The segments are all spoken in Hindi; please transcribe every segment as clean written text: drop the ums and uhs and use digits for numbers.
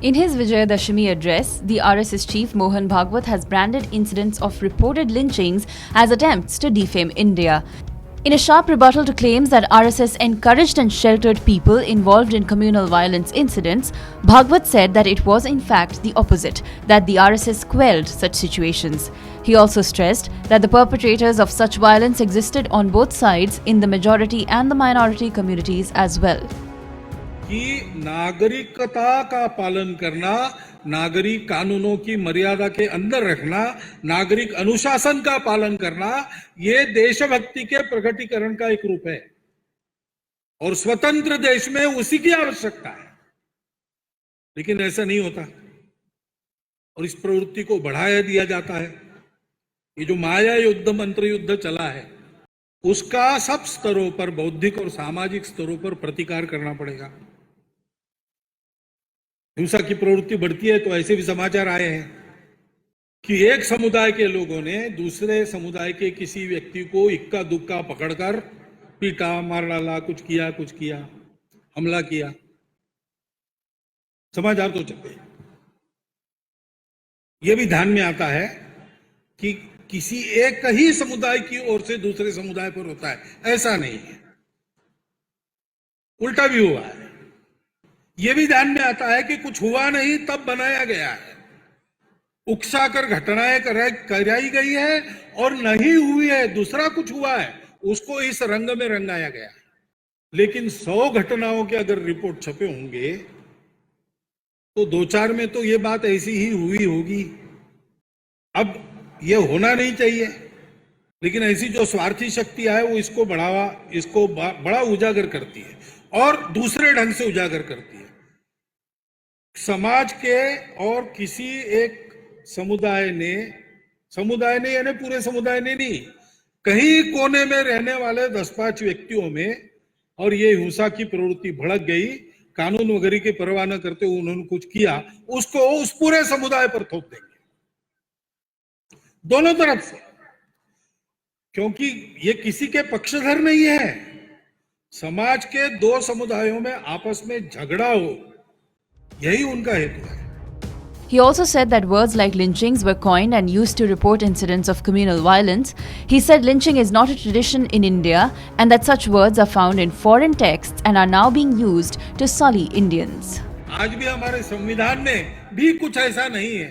In his Vijayadashami address, the RSS chief Mohan Bhagwat has branded incidents of reported lynchings as attempts to defame India. In a sharp rebuttal to claims that RSS encouraged and sheltered people involved in communal violence incidents, Bhagwat said that it was in fact the opposite, that the RSS quelled such situations. He also stressed that the perpetrators of such violence existed on both sides, in the majority and the minority communities as well. कि नागरिकता का पालन करना, नागरिक कानूनों की मर्यादा के अंदर रखना, नागरिक अनुशासन का पालन करना, ये देशभक्ति के प्रकटीकरण का एक रूप है और स्वतंत्र देश में उसी की आवश्यकता है। लेकिन ऐसा नहीं होता और इस प्रवृत्ति को बढ़ाया दिया जाता है। ये जो माया युद्ध, मंत्र युद्ध चला है, उसका सब स्तरों पर, बौद्धिक और सामाजिक स्तरों पर प्रतिकार करना पड़ेगा। हिंसा की प्रवृत्ति बढ़ती है तो ऐसे भी समाचार आए हैं कि एक समुदाय के लोगों ने दूसरे समुदाय के किसी व्यक्ति को इक्का दुक्का पकड़कर पीटा, मार डाला, कुछ किया, हमला किया। समाचार तो चल गए। यह भी ध्यान में आता है कि किसी एक ही समुदाय की ओर से दूसरे समुदाय पर होता है, ऐसा नहीं है, उल्टा भी हुआ है। यह भी ध्यान में आता है कि कुछ हुआ नहीं तब बनाया गया है, उकसाकर घटनाएं कराई गई है, और नहीं हुई है, दूसरा कुछ हुआ है, उसको इस रंग में रंगाया गया है। लेकिन 100 घटनाओं के अगर रिपोर्ट छपे होंगे तो 2-4 में तो ये बात ऐसी ही हुई होगी। अब ये होना नहीं चाहिए, लेकिन ऐसी जो स्वार्थी शक्ति है वो इसको बड़ा उजागर करती है और दूसरे ढंग से उजागर करती है। समाज के और किसी एक समुदाय ने यानी पूरे समुदाय ने नहीं, कहीं कोने में रहने वाले 10-5 व्यक्तियों में, और ये हिंसा की प्रवृत्ति भड़क गई, कानून वगैरह की परवाह न करते हुए उन्होंने कुछ किया, उसको उस पूरे समुदाय पर थोप देंगे, दोनों तरफ से, क्योंकि ये किसी के पक्षधर नहीं है। समाज के 2 समुदायों में आपस में झगड़ा हो, यही उनका हेतु है। He also said that words like lynchings were coined and used to report incidents of communal violence. He said lynching is not a tradition in India and that such words are found in foreign texts and are now being used to sully Indians. आज भी हमारे संविधान में भी कुछ ऐसा नहीं है।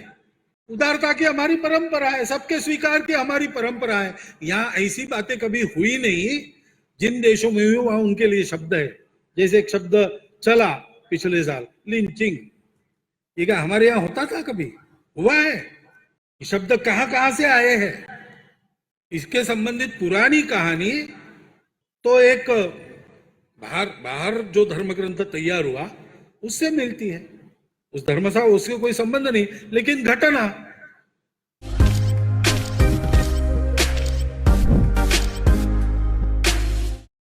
उदारता की हमारी परंपरा है, सबके स्वीकार की हमारी परंपरा है। यहाँ ऐसी बातें कभी हुई नहीं। जिन देशों में हुई वहां उनके लिए शब्द है। जैसे एक शब्द चला पिछले साल, लिंचिंग, ये क्या हमारे यहाँ होता था? कभी हुआ है? ये शब्द कहां से आए हैं? इसके संबंधित पुरानी कहानी तो एक बाहर जो धर्म ग्रंथ तैयार हुआ उससे मिलती है। उस धर्म से उसके कोई संबंध नहीं, लेकिन घटना